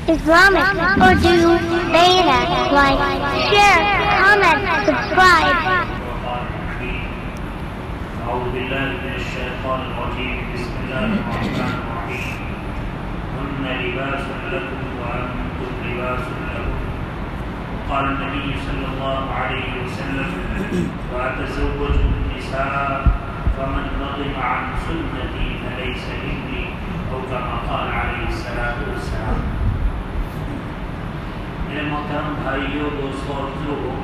Islamic Urdu Beta. Like, share, comment, subscribe. أعوذ بالله من الشيطان الرجيم. بسم الله الرحمن الرحيم. هن لباس لكم وأنتم لباس لهم. قال النبي صلى الله عليه وسلم: وأتزوج النساء فمن رغب عن سنتي فليس مني، أو كما قال عليه الصلاة والسلام. میرے محترم بھائیوں، دوستوں اور بزرگوں،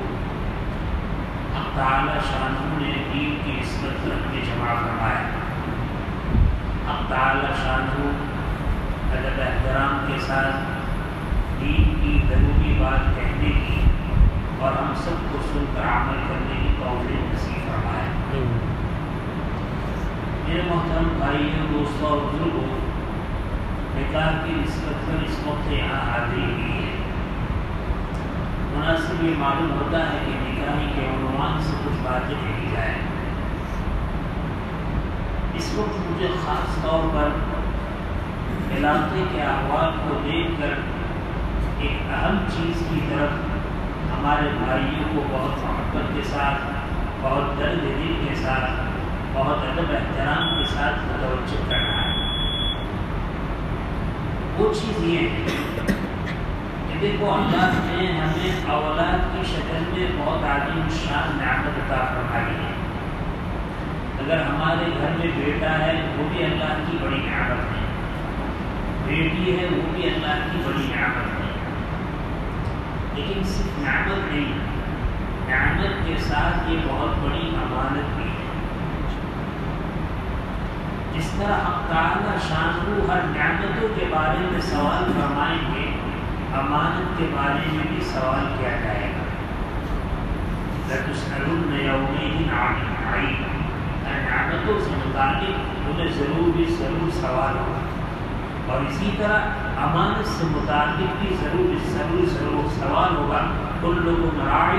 حق تعالی شانہ نے دین کی نسبت پر ہمیں جمع فرمایا. حق تعالی شانہ ادب احترام کے ساتھ دین کی ضروری بات کہنے کی اور ہم سب کو سن کر عمل کرنے کی توفیق نصیب فرمایا. میرے محترم بھائیوں، دوستوں اور بزرگوں، نکاح کی نسبت پر اس وقت یہاں حاضری ہوئی ہے. مناسب یہ معلوم ہوتا ہے کہ نکاح کے عنوان سے کچھ باتیں کہی جائیں. اس وقت مجھے خاص طور پر علاقے کے احوال کو دیکھ کر ایک اہم چیز کی طرف ہمارے بھائیوں کو بہت محبت کے ساتھ، بہت درد دل کے ساتھ، بہت ادب احترام کے ساتھ متوجہ کرنا ہے. وہ چیز یہ ہے کہ دیکھو، اللہ نے ہمیں اولاد کی شکل میں بہت عظیم شان نعمت عطا فرمائی ہے. اگر ہمارے گھر میں بیٹا ہے وہ بھی اللہ کی بڑی نعمت ہے، بیٹی ہے وہ بھی اللہ کی بڑی نعمت ہے. لیکن صرف نعمت نہیں، نعمت کے ساتھ یہ بہت بڑی امانت بھی ہے. جس طرح حق تعالی شانہ ہر نعمتوں کے بارے میں سوال فرمائیں گے، امانت کے بارے میں بھی سوال کیا جائے گا. لَتُسْأَلُنَّ يَوْمَئِذٍ عَنِ النَّعِيمِ. نعمتوں سے متعلق انہیں ضرور سوال ہوگا. اور اسی طرح امانت سے متعلق بھی ضرور سوال ہوگا. كُلُّكُمْ رَاعٍ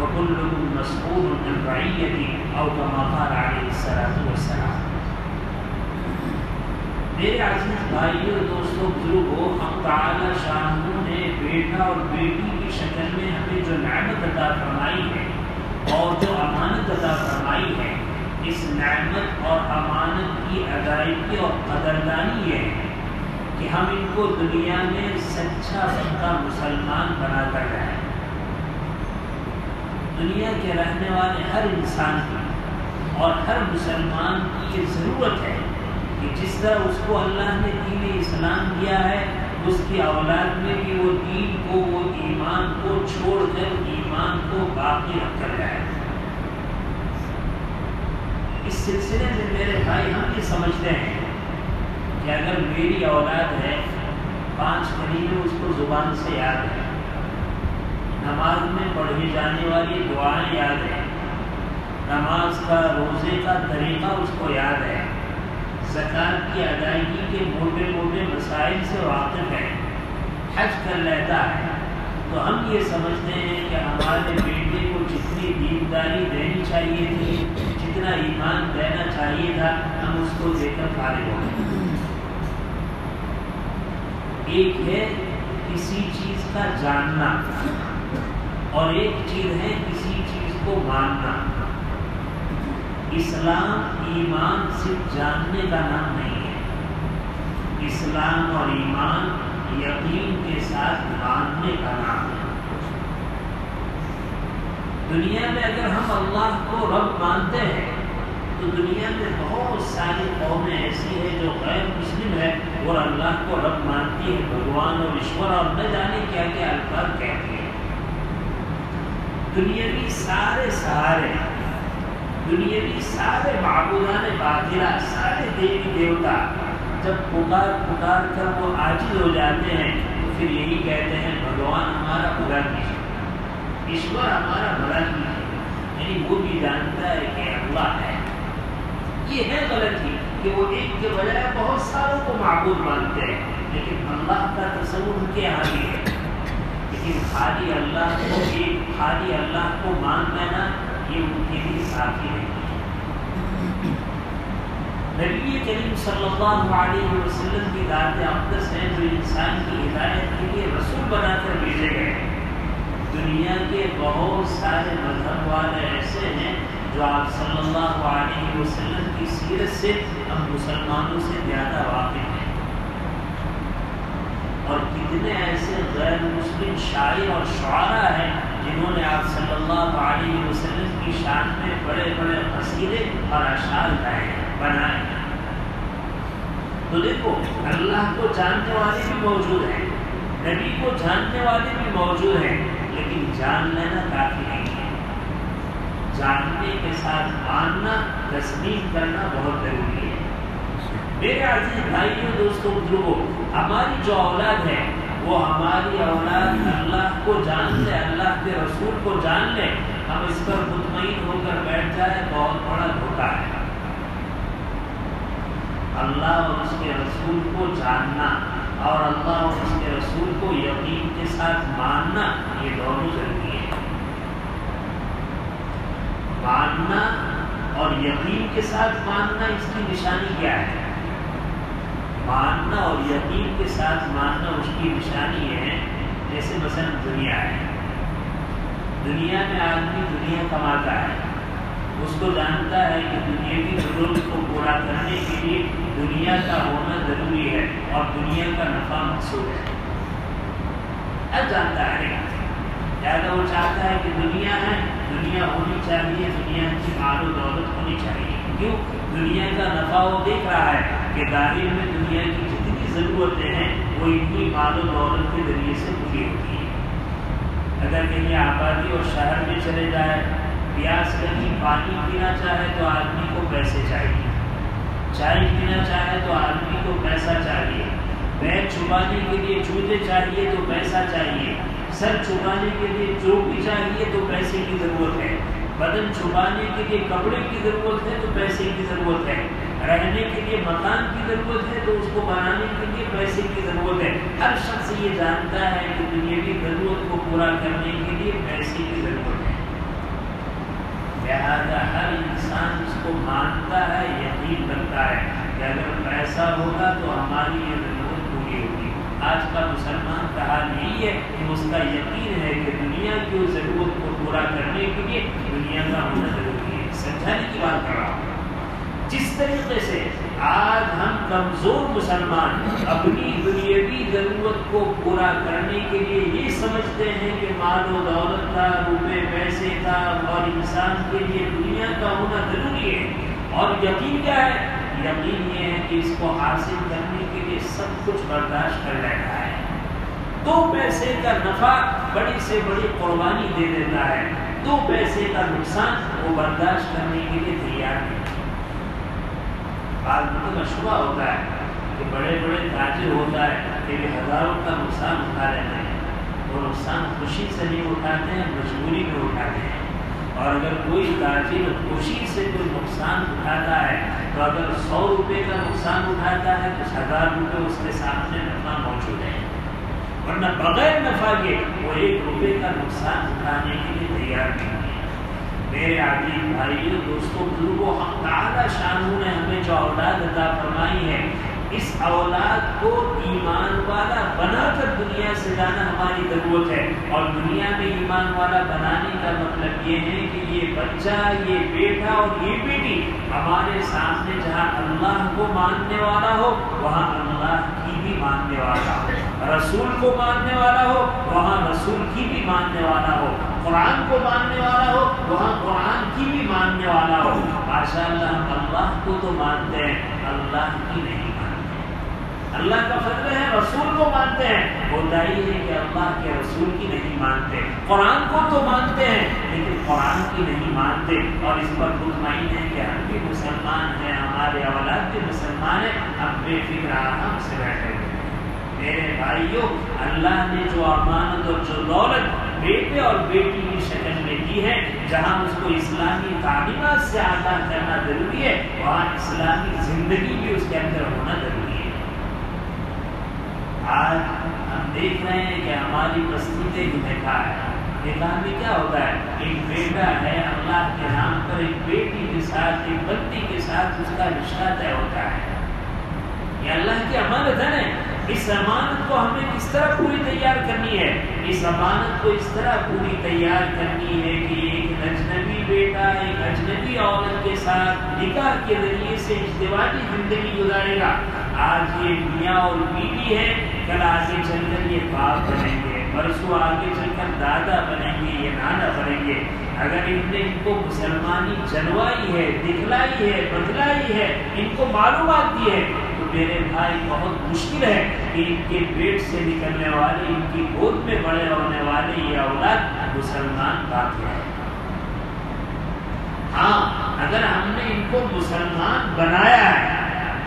وَكُلُّكُمْ مَسْئُولٌ عَنْ رَعِيَّتِهِ أَوْ كَمَا قَالَ عَلَيْهِ الصَّلَاةُ وَالسَّلَامُ. میرے عزیز بھائیوں، دوستوں، بزرگوں، حق تعالی شانہ نے بیٹا اور بیٹی کی شکل میں ہمیں جو نعمت عطا فرمائی ہے اور جو امانت عطا فرمائی ہے، اس نعمت اور امانت کی ادائیگی اور قدردانی یہ ہے کہ ہم ان کو دنیا میں سچا پکا مسلمان بنا کر جائیں. دنیا کے رہنے والے ہر انسان کی اور ہر مسلمان کی یہ ضرورت ہے کہ جس طرح اس کو اللہ نے دین اسلام دیا ہے، اس کی اولاد میں بھی وہ دین کو، وہ ایمان کو چھوڑ کر ایمان کو باقی رکھ کر جائے. اس سلسلے میں میرے بھائی ہم یہ سمجھتے ہیں کہ اگر میری اولاد ہے، 5 کلمے اس کو زبان سے یاد ہے، نماز میں پڑھی جانے والی دعائیں یاد ہیں، نماز کا روزے کا طریقہ اس کو یاد ہے، زکوٰۃ کی ادائیگی کے موٹے موٹے مسائل سے واقف ہے، حج کر لیتا ہے، تو ہم یہ سمجھتے ہیں کہ ہمارے بیٹے کو جتنی دینداری دینی چاہیے تھی، جتنا ایمان دینا چاہیے تھا، ہم اس کو دے کر فارغ ہو گئے. ایک ہے کسی چیز کا جاننا اور ایک چیز ہے کسی چیز کو ماننا. اسلام ایمان صرف جاننے کا نام نہیں ہے، اسلام اور ایمان یقین کے ساتھ ماننے کا نام ہے. دنیا میں اگر ہم اللہ کو رب مانتے ہیں تو دنیا میں بہت ساری قومیں ایسی ہیں جو غیر مسلم ہے اور اللہ کو رب مانتی ہے، بھگوان اور ایشور اور نہ جانے کیا کیا الفاظ کہتی ہے. دنیاوی سارے سہارے، دنیاوی سارے معبودان باطلہ، سارے دیوی دیوتا جب پکار کر وہ عاجز ہو جاتے ہیں تو پھر یہی کہتے ہیں بھگوان ہمارا بھلا کیجیے، ایشور ہمارا بھلا کیجیے. یعنی وہ بھی جانتا ہے کہ اللہ ہے. یہ ہے غلطی کہ وہ ایک کے بجائے بہت ساروں کو معبود مانتے ہیں، لیکن اللہ کا تصور ان کے یہاں بھی ہے. لیکن خالی اللہ کو مان لینا یہ ان کے لیے کافی نہیں. نبی کریم صلی اللہ علیہ وسلم کی ذات اقدس ہے جو انسان کی ہدایت کے لیے بہت سارے مذہب والے ایسے ہیں جو آپ صلی اللہ علیہ وسلم کی سیرت سے ہم مسلمانوں سے زیادہ واقف ہیں، اور کتنے ایسے غیر مسلم شاعر اور شعراء ہیں جنہوں نے آپ صلی اللہ علیہ وسلم کی شان میں بڑے بڑے قصیدے اور اشعار بنائے ہیں۔ تو دیکھو، اللہ کو جاننے والے بھی موجود ہیں، نبی کو جاننے والے بھی موجود ہیں، لیکن جان لینا کافی نہیں ہے۔ جاننے کے ساتھ ماننا، تسلیم کرنا بہت ضروری ہے۔ میرے عزیز بھائیوں، دوستوں، بزرگوں، ہماری جو اولاد ہے وہ ہماری اولاد اللہ کو جان لے، اللہ کے رسول کو جان لے، ہم اس پر مطمئن ہو کر بیٹھ جائے، بہت بڑا دھوکہ ہے۔ اللہ اور اس کے رسول کو جاننا اور اللہ اور اس کے رسول کو یقین کے ساتھ ماننا، یہ دونوں ضروری ہے۔ ماننا اور یقین کے ساتھ ماننا، اس کی نشانی کیا ہے؟ ماننا اور یقین کے ساتھ ماننا، اس کی نشانی یہ ہے، جیسے مثلا دنیا ہے، دنیا میں آدمی دنیا کماتا ہے، اس کو جانتا ہے کہ دنیا کی ضرورت کو پورا کرنے کے لیے دنیا کا ہونا ضروری ہے اور دنیا کا نفع مقصود ہے۔ اب جانتا ہے، زیادہ وہ چاہتا ہے کہ دنیا ہے، دنیا ہونی چاہیے، دنیا کی مال و دولت ہونی چاہیے۔ کیوں؟ دنیا کا نفع وہ دیکھ رہا ہے کہ ظاہر میں دنیا کی جتنی ضرورتیں ہیں وہ انہی مال و دولت کے ذریعے سے پوری ہوتی ہے۔ اگر کہیں آبادی اور شہر میں چلے جائے، پیاس لگی، پانی پینا چاہے تو آدمی کو پیسے چاہیے، چائے پینا چاہے تو آدمی کو پیسہ چاہیے، پیر چھپانے کے لیے جوتے چاہیے تو پیسہ چاہیے، سر چھپانے کے لیے ٹوپی چاہیے تو پیسے کی ضرورت ہے، بدن چھپانے کے لیے کپڑے کی ضرورت ہے تو پیسے کی ضرورت ہے، رہنے کے لیے مکان کی ضرورت ہے تو اس کو بنانے کے لیے پیسے کی ضرورت ہے۔ ہر شخص یہ جانتا ہے کہ دنیاوی ضرورت کو پورا کرنے کے لیے پیسے کی ضرورت ہے، لہذا ہر انسان اس کو مانتا ہے، یقین رکھتا ہے کہ اگر پیسہ ہوگا تو ہماری یہ ضرورت پوری ہوگی۔ آج کا مسلمان کا حال یہی ہے کہ اس کا یقین ہے کہ دنیا کی ضرورت کو پورا کرنے کے لیے دنیا کا ہونا ضروری ہے۔ سمجھانے کی بات کر رہا ہوں۔ جس طریقے سے آج ہم کمزور مسلمان اپنی دنیاوی ضرورت کو پورا کرنے کے لیے یہ سمجھتے ہیں کہ مال و دولت کا، روپے پیسے کا اور انسان کے لیے دنیا کا ہونا ضروری ہے، اور یقین کیا ہے؟ یقین یہ ہے کہ اس کو حاصل کرنے کے لیے سب کچھ برداشت کر لیتا ہے، دو پیسے کا نفع بڑی سے بڑی قربانی دے دیتا ہے، دو پیسے کا نقصان وہ برداشت کرنے کے لیے تیار نہیں۔ آدمی کا شبہ ہوتا ہے کہ بڑے بڑے تاجر ہوتا ہے کہ وہ ہزاروں کا نقصان اٹھا لیتے ہیں، وہ نقصان خوشی سے نہیں اٹھاتے ہیں، مجبوری میں اٹھاتے ہیں۔ اور اگر کوئی تاجر خوشی سے کوئی نقصان اٹھاتا ہے تو اگر 100 روپے کا نقصان اٹھاتا ہے تو 1000 روپے اس کے سامنے نفع موجود ہے، ورنہ بغیر نفع کے وہ 1 روپے کا نقصان اٹھانے کے لیے تیار نہیں ہے۔ میرے عزیز بھائیوں، دوستوں، بزرگوں، حق تعالی شانہ نے ہمیں جو اولاد عطا فرمائی ہے، اس اولاد کو ایمان والا بنا کر دنیا سے جانا ہماری ضرورت ہے، اور دنیا میں ایمان والا بنانے کا مطلب یہ ہے کہ یہ بچہ، یہ بیٹا اور یہ بیٹی ہمارے سامنے جہاں اللہ کو ماننے والا ہو وہاں اللہ کی بھی ماننے والا ہو، رسول کو ماننے والا ہو وہاں رسول کی بھی ماننے والا ہو، قرآن کو ماننے والا ہو وہاں قرآن کی بھی ماننے والا ہو۔ ماشاء اللہ، ہم اللہ کو تو مانتے ہیں، اللہ کی نہیں مانتے۔ اللہ کا فضل ہے، رسول کو مانتے ہیں، ہوتا ہی ہے کہ اللہ کے رسول کی نہیں مانتے۔ قرآن کو تو مانتے ہیں لیکن قرآن کی نہیں مانتے، اور اس پر مطمئن ہے کہ ہم بھی مسلمان ہیں، ہمارے اولاد بھی مسلمان ہیں، ہم بے فکر آرام سے بیٹھے ہوئے ہیں۔ میرے بھائیوں، اللہ نے جو امانت اور جو دولت بیٹے اور بیٹی کی شکل میں دی ہے، جہاں اس کو اسلامی تعلیمات سے آگاہ کرنا ضروری ہے وہاں اسلامی زندگی بھی اس کے اندر ہونا ضروری ہے۔ آج ہم دیکھ رہے ہیں کہ ہماری بستی نکاح ہے، نکاح میں کیا ہوتا ہے؟ ایک بیٹا ہے اللہ کے نام پر، ایک بیٹی کے ساتھ، ایک بندی کے ساتھ اس کا رشتہ طے ہوتا ہے۔ یہ اللہ کی امانت ہے نا، اس امانت کو ہمیں کس طرح پوری تیار کرنی ہے؟ اس امانت کو اس طرح پوری تیار کرنی ہے کہ ایک اجنبی بیٹا ایک اجنبی عورت کے ساتھ نکاح کے ذریعے سے ازدواجی زندگی گزارے گا۔ آج یہ میاں اور بیوی ہے، کل آگے چل کر یہ باپ بنیں گے، پرسوں آگے چل کر دادا بنیں گے، یہ نانا بنیں گے۔ اگر ان نے ان کو مسلمانی جلوائی ہے، دکھلائی ہے، بتلائی ہے، ان کو معلومات دی ہے، تو میرے بھائی بہت مشکل ہے کہ ان کے پیٹ سے نکلنے والے، ان کی گود میں بڑے ہونے والے یہ اولاد مسلمان باقی ہے۔ ہاں، اگر ہم نے ان کو مسلمان بنایا ہے،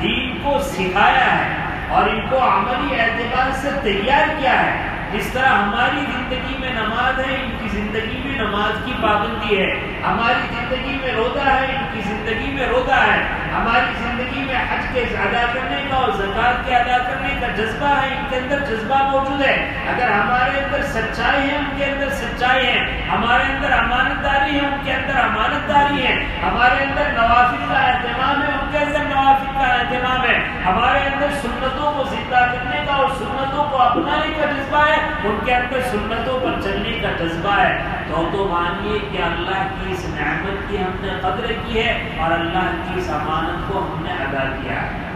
دین کو سکھایا ہے اور ان کو عملی اعتبار سے تیار کیا ہے، جس طرح ہماری زندگی میں نماز ہے، ان کی زندگی میں نماز کی پابندی ہے، ہماری زندگی میں روزہ ہے، ان کی زندگی میں روزہ ہے، ہماری زندگی میں حج کے ادا کرنے کا اور زکوٰۃ کے ادا کرنے کا جذبہ ہے، ان کے اندر جذبہ موجود ہے۔ اگر ہمارے اندر سچائی ہے، ان کے اندر سچائی ہے، ہمارے اندر امانت داری ہے، ان کے اندر امانت داری ہے، ہمارے اندر نوافل کا اہتمام ہے، ان کے اندر نوافل کا اہتمام ہے، ہمارے اندر سنتوں کو زندہ کرنے کا اور سنتوں کو اپنانے کا جذبہ ہے، ان کے اندر سنتوں پر چلنے کا جذبہ ہے، تو مانیے کہ اللہ کی اس نعمت کی ہم نے قدر کی ہے اور اللہ کی اس امانت کو ہم نے ادا کیا ہے۔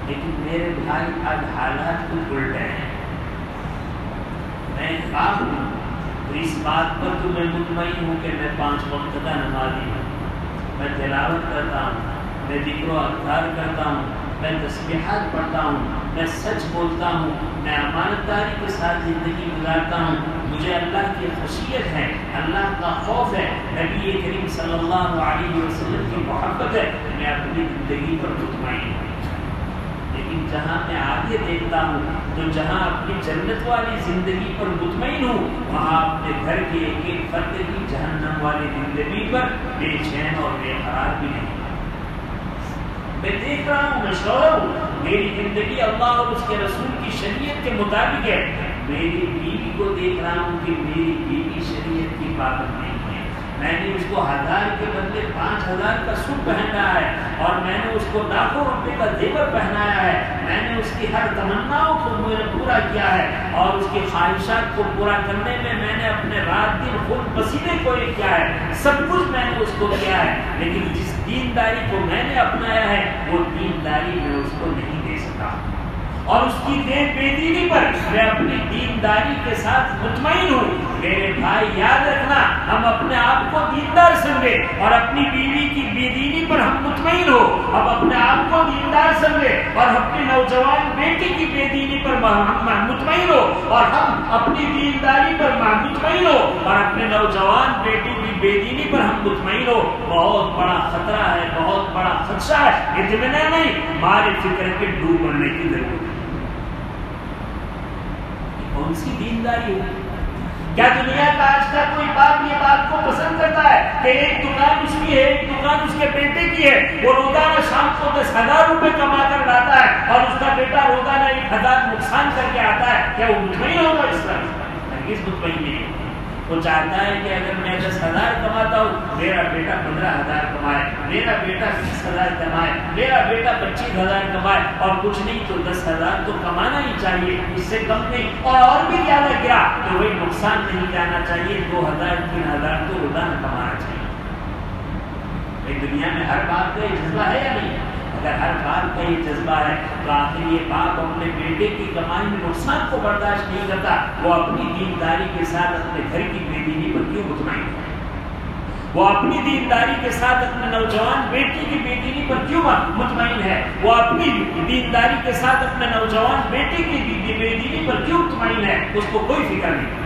لیکن میرے بھائی اب حالات کچھ الٹے ہیں۔ میں باپ ہوں تو اس بات پر تو میں مطمئن ہوں کہ میں 5 وقت کا نمازی ہوں، میں تلاوت کرتا ہوں، میں ذکر و اذکار کرتا ہوں، میں تسبیحات پڑھتا ہوں، میں سچ بولتا ہوں، میں امانت داری کے ساتھ زندگی گزارتا ہوں، مجھے اللہ کی خشیت ہے، اللہ کا خوف ہے، نبی کریم صلی اللہ علیہ وسلم کی محبت ہے، میں اپنی زندگی پر مطمئن ہوں۔ لیکن جہاں میں آگے دیکھتا ہوں تو جہاں اپنی جنت والی زندگی پر مطمئن ہوں، وہاں اپنے گھر کے ایک ایک فرد کی جہنم والی زندگی پر بے چین اور بے قرار بھی نہیں۔ میں دیکھ رہا ہوں، میں شعور ہوں، میری زندگی اللہ اور اس کے رسول کی شریعت کے مطابق ہے، میری بیوی کو دیکھ رہا ہوں کہ میری بیوی شریعت کی پابند نہیں ہے، میں نے اس کو 1000 کے بدلے 5000 کا سوٹ پہن رہا ہے اور میں نے اس کو لاکھوں روپے کا زیور پہنایا ہے، میں نے اس کی ہر تمناؤں کو پورا کیا ہے اور اس کی خواہشات کو پورا کرنے میں میں نے اپنے رات دن خون پسینے کو یہ کیا ہے، سب کچھ میں نے اس کو کیا ہے، لیکن جس دینداری کو میں نے اپنایا ہے وہ دینداری میں اس کو نہیں دے سکا، اور اس کی بے دینی پر میں اپنی دینداری کے ساتھ مطمئن ہوں۔ میرے بھائی یاد رکھنا، ہم اپنے آپ کو دیندار سمجھے اور اپنی بیوی کی بے دینی پر ہم مطمئن ہو، ہم اپنے آپ کو دیندار سمجھے اور اپنی نوجوان بیٹی کی بے دینی پر ہم مطمئن ہو اور ہم اپنی دینداری پر مطمئن ہو اور اپنے نوجوان بیٹی کی بے دینی پر ہم مطمئن ہو، بہت بڑا خطرہ ہے، بہت بڑا خدشہ ہے، اطمینان نہیں، مارے فکر کے ڈوب مرنے کی ضرورت ہے۔ کون سی دینداری ہے؟ کیا دنیا کا آج کا کوئی باپ یہ بات کو پسند کرتا ہے کہ ایک دکان اس کی ہے، ایک دکان اس کے بیٹے کی ہے، وہ روزانہ شام کو 10,000 روپے کما کر لاتا ہے اور اس کا بیٹا روزانہ 1,000 نقصان کر کے آتا ہے، کیا وہ مطمئن ہوگا اس پر؟ ہرگز مطمئن نہیں۔ وہ چاہتا ہے کہ اگر میں 10,000 کماتا ہوں، میرا بیٹا 15,000 کمائے، میرا بیٹا 20,000 کمائے، میرا بیٹا 25,000 کمائے، اور کچھ نہیں تو 10,000 تو کمانا ہی چاہیے، اس سے کم نہیں، اور بھی زیادہ گرا تو وہی نقصان نہیں جانا چاہیے، 2,000 3,000 تو روزانہ کمانا چاہیے۔ دنیا میں ہر بات کا یہ جذبہ ہے یا نہیں؟ اگر ہر بات کا یہ جذبہ ہے تو آخر یہ باپ اپنے بیٹے کی کمائی میں نقصان کو برداشت نہیں کرتا، وہ اپنی دینداری کے ساتھ اپنے گھر کی بے دینی پر کیوں مطمئن ہے؟ وہ اپنی دینداری کے ساتھ اپنے نوجوان بیٹی کی بے دینی پر کیوں مطمئن ہے؟ وہ اپنی دینداری کے ساتھ اپنے نوجوان بیٹی کی بے دینی پر کیوں مطمئن ہے؟ اس کو کوئی فکر نہیں۔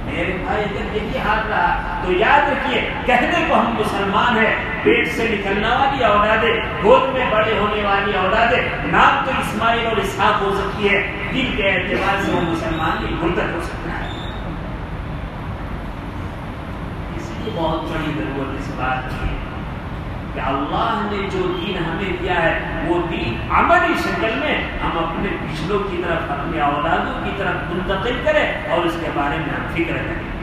میرے بھائی اگر یہی حال رہا تو یاد رکھیے، کہنے کو ہم مسلمان ہیں، پیٹ سے نکلنا والی اولادیں، گود میں بڑے ہونے والی اولادیں، نام تو اسماعیل اور اسحاق ہو سکتی ہے، دل کے اعتبار سے وہ مسلمان کی مرتد ہو سکتا ہے۔ اس لیے بہت بڑی ضرورت اس بات کی ہے کہ اللہ نے جو دین ہمیں دیا ہے وہ دین عملی شکل میں ہم اپنے پچھلوں کی طرف، اپنے اولادوں کی طرف منتقل کریں اور اس کے بارے میں ہم فکر کریں۔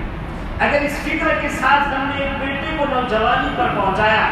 اگر اس فکر کے ساتھ ہم نے ایک بیٹے کو نوجوانی پر پہنچایا